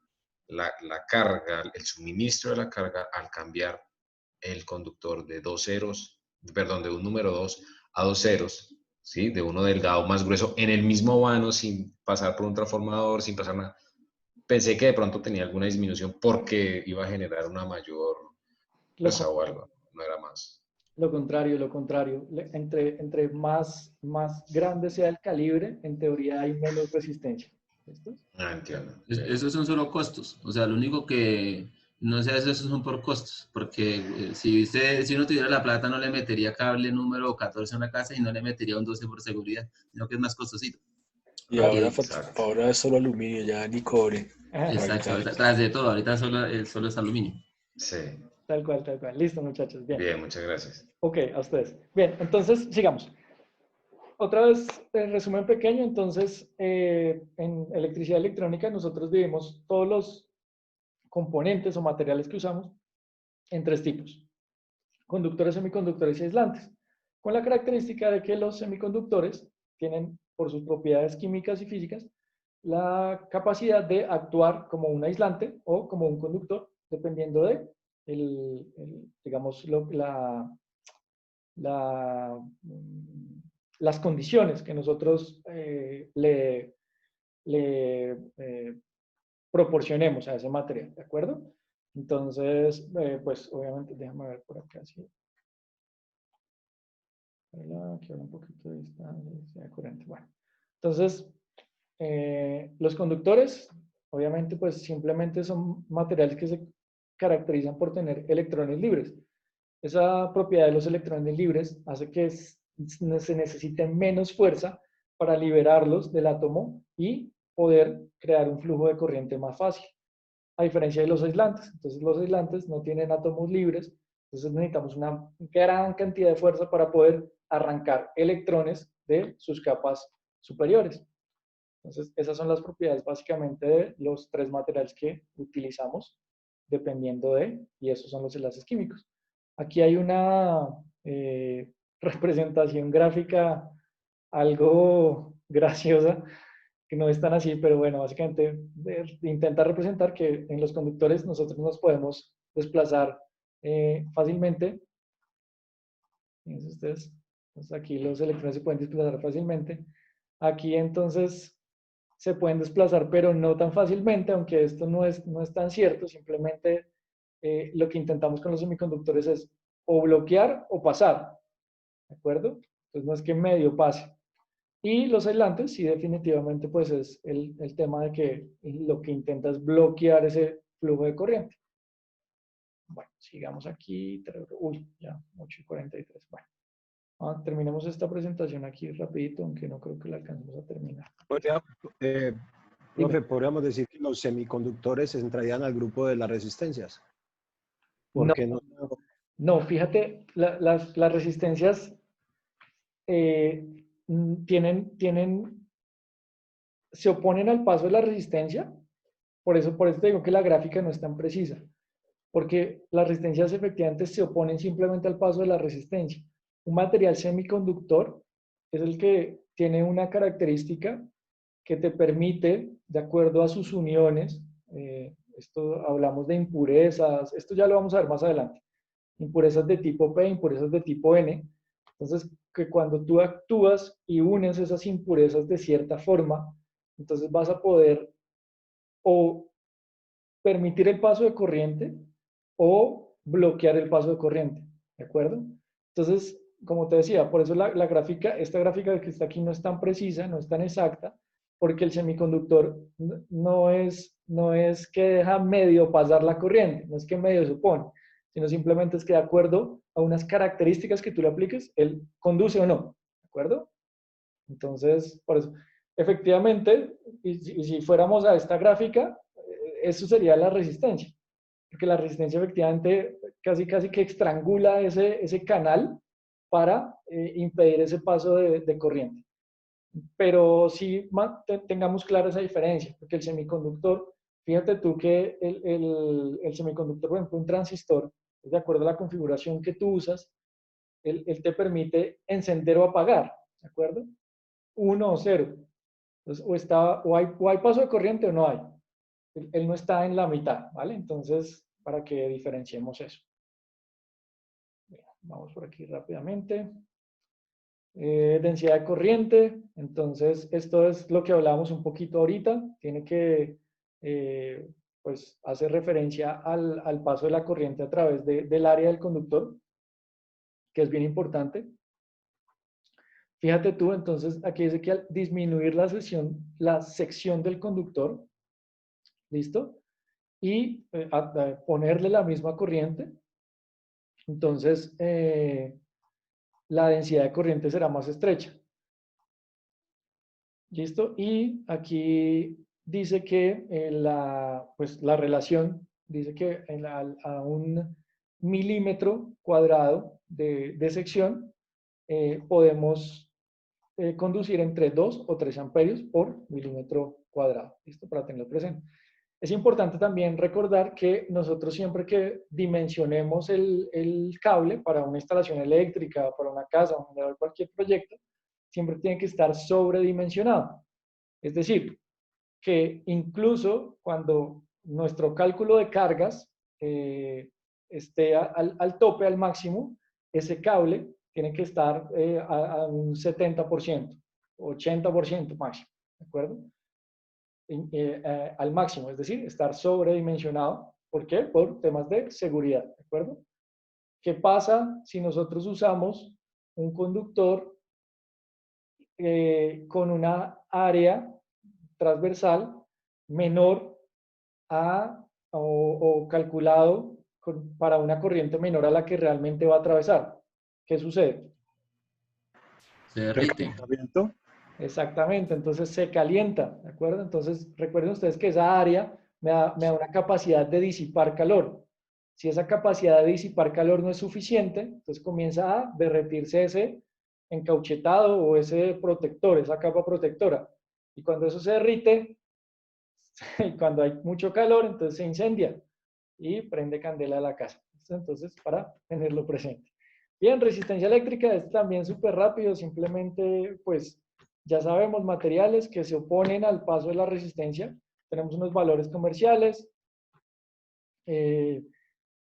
la carga, el suministro de la carga al cambiar el conductor de dos ceros, perdón, de un número 2 a dos ceros, ¿sí? De uno delgado más grueso en el mismo vano sin pasar por un transformador, sin pasar nada. Pensé que de pronto tenía alguna disminución porque iba a generar una mayor Lo fuerza o contrario, algo, no era más. lo contrario, lo contrario. Entre más grande sea el calibre, en teoría hay menos resistencia. ¿Listo? Ah, entiendo. Vea. Esos son solo costos. O sea, lo único que no se hace, esos son por costos. Porque si uno tuviera la plata, no le metería cable número 14 a una casa y no le metería un 12 por seguridad, sino que es más costosito. Y Tal, ahora, Porque, Exacto. ahora es solo aluminio, ya ni cobre, exacto, prácticamente. tras de todo, ahorita solo es aluminio. Sí. tal cual, tal cual. Listo, muchachos. Bien. Bien, muchas gracias. Ok, a ustedes. Bien, entonces sigamos. Otra vez, en resumen pequeño, entonces, en electricidad electrónica nosotros dividimos todos los componentes o materiales que usamos en tres tipos: conductores, semiconductores y aislantes, con la característica de que los semiconductores tienen, por sus propiedades químicas y físicas, la capacidad de actuar como un aislante o como un conductor, dependiendo de, digamos, la, las condiciones que nosotros le proporcionemos a ese material, ¿de acuerdo? Entonces, pues obviamente, déjame ver por acá, sí. Aquí habla un poquito de distancia corriente. Bueno, entonces, los conductores, obviamente, pues simplemente son materiales que se caracterizan por tener electrones libres. Esa propiedad de los electrones libres hace que se necesite menos fuerza para liberarlos del átomo y poder crear un flujo de corriente más fácil, a diferencia de los aislantes. Entonces, los aislantes no tienen átomos libres, entonces necesitamos una gran cantidad de fuerza para poder arrancar electrones de sus capas superiores. Entonces, esas son las propiedades básicamente de los tres materiales que utilizamos dependiendo de, y esos son los enlaces químicos. Aquí hay una representación gráfica algo graciosa, que no es tan así, pero bueno, básicamente intenta representar que en los conductores nosotros nos podemos desplazar fácilmente. Fíjense ustedes, entonces aquí los electrones se pueden desplazar fácilmente. Aquí entonces se pueden desplazar, pero no tan fácilmente, aunque esto no es tan cierto. Simplemente lo que intentamos con los semiconductores es o bloquear o pasar, ¿de acuerdo? Entonces no es que medio pase. Y los aislantes, sí, definitivamente, pues es el tema de que lo que intenta es bloquear ese flujo de corriente. Bueno, sigamos aquí. Uy, ya, 8:43. Bueno, terminemos esta presentación aquí rapidito, aunque no creo que la alcancemos a terminar. Eh, Dime. Profe, podríamos decir que los semiconductores entrarían al grupo de las resistencias. ¿Por No, qué no? no, fíjate, las resistencias se oponen al paso de la resistencia. Por eso te digo que la gráfica no es tan precisa, porque las resistencias efectivamente se oponen simplemente al paso de la resistencia. Un material semiconductor es el que tiene una característica que te permite, de acuerdo a sus uniones, esto hablamos de impurezas, esto ya lo vamos a ver más adelante, impurezas de tipo P, impurezas de tipo N. Entonces, que cuando tú actúas y unes esas impurezas de cierta forma, entonces vas a poder o permitir el paso de corriente o bloquear el paso de corriente, ¿de acuerdo? Entonces, como te decía, por eso la gráfica, esta gráfica que está aquí no es tan precisa, no es tan exacta, porque el semiconductor no es que deja medio pasar la corriente, no es que medio supone, sino simplemente es que de acuerdo a unas características que tú le apliques, él conduce o no, ¿de acuerdo? Entonces, por eso, efectivamente, y si fuéramos a esta gráfica, eso sería la resistencia, porque la resistencia efectivamente casi que estrangula ese canal para impedir ese paso de corriente. Pero sí tengamos clara esa diferencia, porque el semiconductor, fíjate tú que el semiconductor, por ejemplo, un transistor, de acuerdo a la configuración que tú usas, él te permite encender o apagar, ¿de acuerdo? 1 o 0. Entonces, o hay paso de corriente o no hay. Él no está en la mitad, ¿vale? Entonces, para que diferenciemos eso. Bien, vamos por aquí rápidamente. Densidad de corriente, entonces esto es lo que hablábamos un poquito ahorita, tiene que pues hacer referencia al paso de la corriente a través del área del conductor, que es bien importante. Fíjate tú, entonces aquí dice que al disminuir la sección del conductor, ¿listo? Y ponerle la misma corriente, entonces la densidad de corriente será más estrecha. ¿Listo? Y aquí dice que pues la relación, dice que a 1 milímetro cuadrado de sección podemos conducir entre 2 o 3 amperios por milímetro cuadrado. ¿Listo? Para tenerlo presente. Es importante también recordar que nosotros siempre que dimensionemos el cable para una instalación eléctrica, para una casa, o cualquier proyecto, siempre tiene que estar sobredimensionado. Es decir, que incluso cuando nuestro cálculo de cargas esté al tope, al máximo, ese cable tiene que estar a un 70%, 80% máximo, ¿de acuerdo? Al máximo, es decir, estar sobredimensionado. ¿Por qué? Por temas de seguridad, ¿de acuerdo? ¿Qué pasa si nosotros usamos un conductor con una área transversal menor o calculado para una corriente menor a la que realmente va a atravesar? ¿Qué sucede? Se derrite. ¿Recalentamiento? Exactamente, entonces se calienta, ¿de acuerdo? Entonces recuerden ustedes que esa área me da una capacidad de disipar calor. Si esa capacidad de disipar calor no es suficiente, entonces comienza a derretirse ese encauchetado o ese protector, esa capa protectora. Y cuando eso se derrite, y cuando hay mucho calor, entonces se incendia y prende candela a la casa. Entonces, para tenerlo presente. Bien, resistencia eléctrica es también súper rápido, simplemente, pues, ya sabemos materiales que se oponen al paso de la resistencia. Tenemos unos valores comerciales.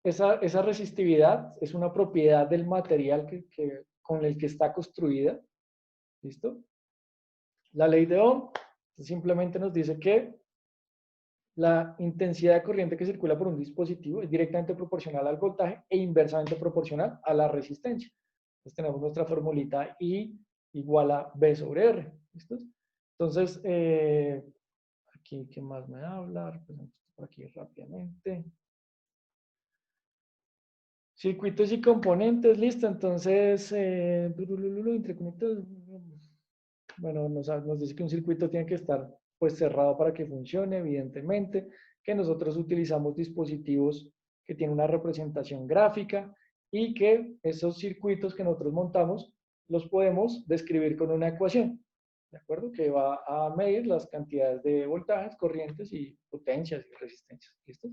Esa resistividad es una propiedad del material con el que está construida. ¿Listo? La ley de Ohm simplemente nos dice que la intensidad de corriente que circula por un dispositivo es directamente proporcional al voltaje e inversamente proporcional a la resistencia. Entonces tenemos nuestra formulita I igual a B sobre R. ¿Listos? Entonces, aquí, ¿qué más me va a hablar? Pues por aquí rápidamente. Circuitos y componentes, listo. Entonces, interconectados. Bueno, nos dice que un circuito tiene que estar pues cerrado para que funcione, evidentemente, que nosotros utilizamos dispositivos que tienen una representación gráfica y que esos circuitos que nosotros montamos los podemos describir con una ecuación, ¿de acuerdo? Que va a medir las cantidades de voltajes, corrientes y potencias y resistencias, ¿listo?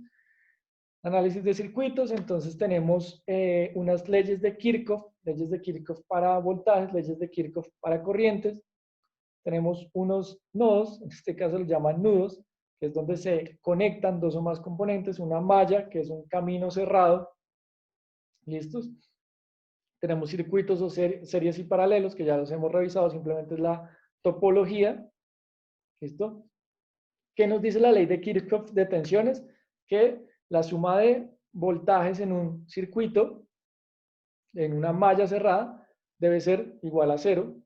Análisis de circuitos, entonces tenemos unas leyes de Kirchhoff para voltajes, leyes de Kirchhoff para corrientes. Tenemos unos nodos, en este caso los llaman nudos, que es donde se conectan dos o más componentes, una malla, que es un camino cerrado. ¿Listos? Tenemos circuitos o series y paralelos, que ya los hemos revisado, simplemente es la topología. ¿Listo? ¿Qué nos dice la ley de Kirchhoff de tensiones? que la suma de voltajes en un circuito, en una malla cerrada, debe ser igual a 0.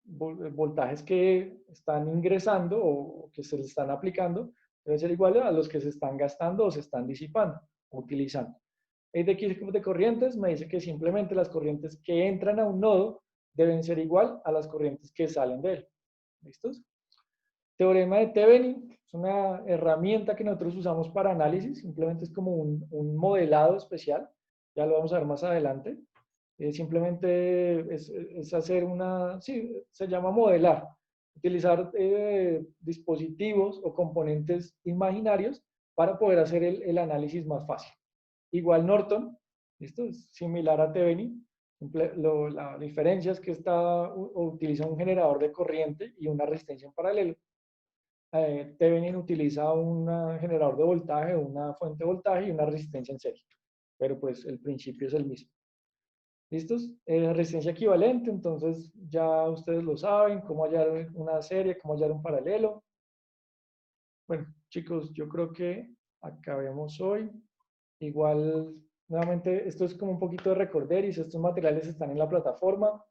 Voltajes que están ingresando o que se le están aplicando deben ser iguales a los que se están gastando o se están disipando o utilizando. El de Kirchhoff de corrientes me dice que simplemente las corrientes que entran a un nodo deben ser igual a las corrientes que salen de él. ¿Listos? Teorema de Thevenin es una herramienta que nosotros usamos para análisis, simplemente es como un modelado especial, ya lo vamos a ver más adelante. Simplemente es hacer una, sí, se llama modelar, utilizar dispositivos o componentes imaginarios para poder hacer el análisis más fácil. Igual Norton, esto es similar a Thevenin, la diferencia es que utiliza un generador de corriente y una resistencia en paralelo. Thevenin utiliza un generador de voltaje, una fuente de voltaje y una resistencia en serie, pero pues el principio es el mismo. ¿Listos? Resistencia equivalente, entonces ya ustedes lo saben, cómo hallar una serie, cómo hallar un paralelo. Bueno, chicos, yo creo que acabemos hoy. Igual, nuevamente, esto es como un poquito de recorderis, estos materiales están en la plataforma.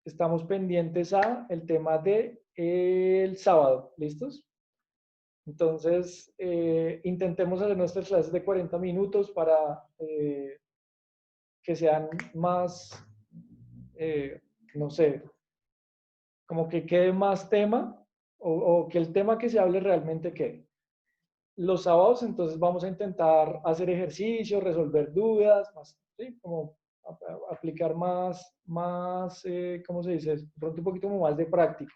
Estamos pendientes a el tema de el sábado, ¿listos? Entonces, intentemos hacer nuestras clases de 40 minutos para que sean más, no sé, como que quede más tema o que el tema que se hable realmente quede. Los sábados, entonces, vamos a intentar hacer ejercicios, resolver dudas, más, ¿sí? Como aplicar más, ¿cómo se dice? Pronto un poquito más de práctica.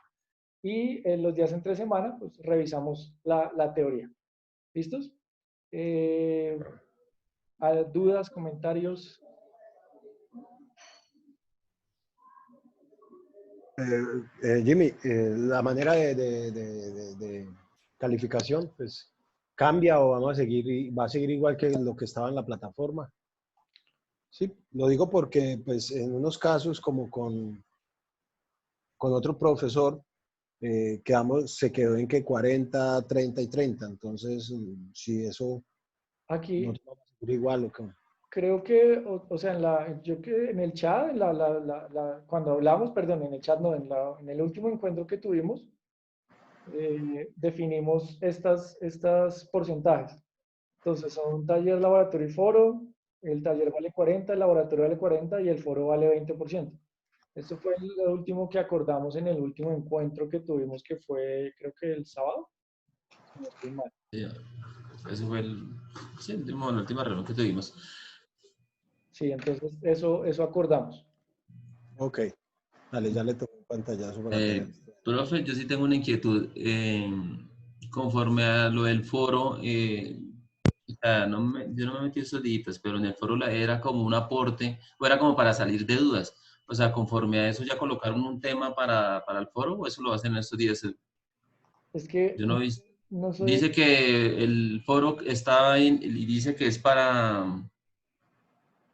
Y los días entre semana, pues revisamos la teoría. ¿Listos? ¿Dudas, comentarios? Jimmy, la manera de calificación, pues, ¿cambia o va a seguir igual que lo que estaba en la plataforma? Sí, lo digo porque, pues, en unos casos, como con otro profesor, se quedó en que 40, 30 y 30. Entonces, si eso Aquí no te va a seguir igual o qué. creo que, o sea, yo que en el chat, cuando hablamos, perdón, en el chat no, en el último encuentro que tuvimos, definimos estas porcentajes. Entonces, son un taller, laboratorio y foro, el taller vale 40, el laboratorio vale 40 y el foro vale 20%. Esto fue lo último que acordamos en el último encuentro que tuvimos, que fue, creo que el sábado. Si no estoy mal. Sí, eso fue la última reunión que tuvimos. Sí, entonces eso acordamos. Ok, dale, ya le tomo un pantallazo para tener. Profe, yo sí tengo una inquietud. Conforme a lo del foro, o sea, yo no me metí esos días, pero en el foro era como un aporte, o era como para salir de dudas. O sea, conforme a eso ya colocaron un tema para el foro, o eso lo hacen en estos días. Es que Yo no vi. no soy... Dice que el foro está ahí y dice que es para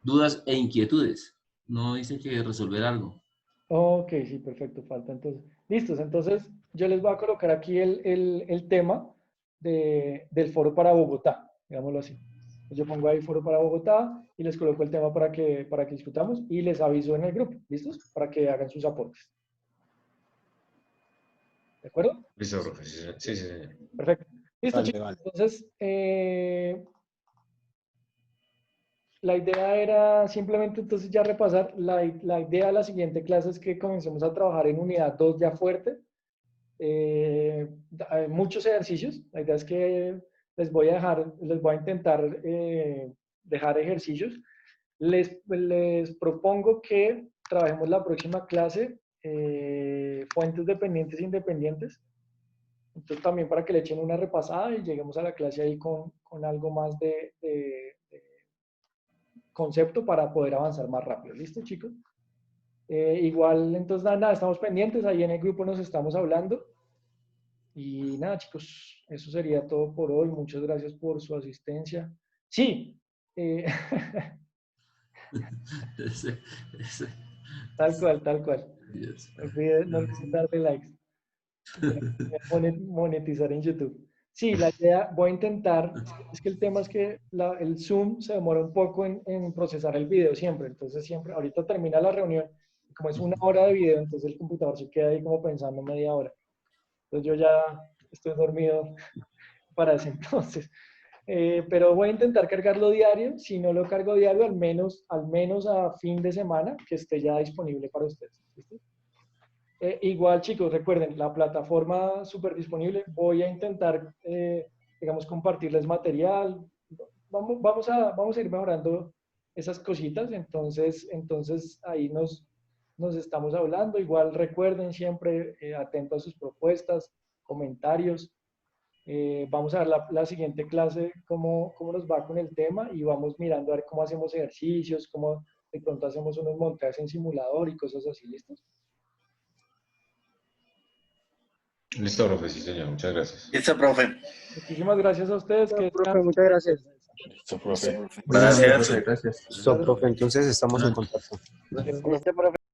dudas e inquietudes. No dice que resolver algo. Ok, sí, perfecto, falta entonces. Listos, entonces yo les voy a colocar aquí el tema del foro para Bogotá, digámoslo así. Yo pongo ahí foro para Bogotá y les coloco el tema para que discutamos y les aviso en el grupo, ¿listos? Para que hagan sus aportes. ¿De acuerdo? Listo, profe. Sí, sí, sí. Perfecto. Listo, Vale, chicos. vale. Entonces, la idea era simplemente entonces ya repasar. La idea de la siguiente clase es que comencemos a trabajar en unidad 2 ya fuerte. Hay muchos ejercicios. La idea es que les voy a intentar dejar ejercicios. Les propongo que trabajemos la próxima clase fuentes dependientes e independientes. Entonces también para que le echen una repasada y lleguemos a la clase ahí con algo más de concepto para poder avanzar más rápido. ¿Listo, chicos? Igual, entonces nada, estamos pendientes. Ahí en el grupo nos estamos hablando. Y nada, chicos, eso sería todo por hoy. Muchas gracias por su asistencia. Sí. Tal cual, tal cual. Dios. No olviden darle likes. Monetizar en YouTube. Sí, la idea, voy a intentar, es que el tema es que el Zoom se demora un poco en procesar el video siempre, entonces siempre, ahorita termina la reunión, como es 1 hora de video, entonces el computador se queda ahí como pensando media hora. Entonces yo ya estoy dormido para ese entonces. Pero voy a intentar cargarlo diario, si no lo cargo diario, al menos a fin de semana, que esté ya disponible para ustedes. ¿Listo? Igual, chicos, recuerden, la plataforma súper disponible. Voy a intentar, digamos, compartirles material. Vamos a ir mejorando esas cositas. Entonces ahí nos estamos hablando. Igual, recuerden siempre, atentos a sus propuestas, comentarios. Vamos a ver la siguiente clase, cómo nos va con el tema y vamos mirando a ver cómo hacemos ejercicios, cómo de pronto hacemos unos montajes en simulador y cosas así. ¿Listos? Listo, profe, sí, señor. Muchas gracias. Listo, profe. Muchísimas gracias a ustedes. Que Profe, muchas gracias. Listo, profe. Gracias. Gracias. Listo, profe, entonces estamos en contacto. Listo, profe.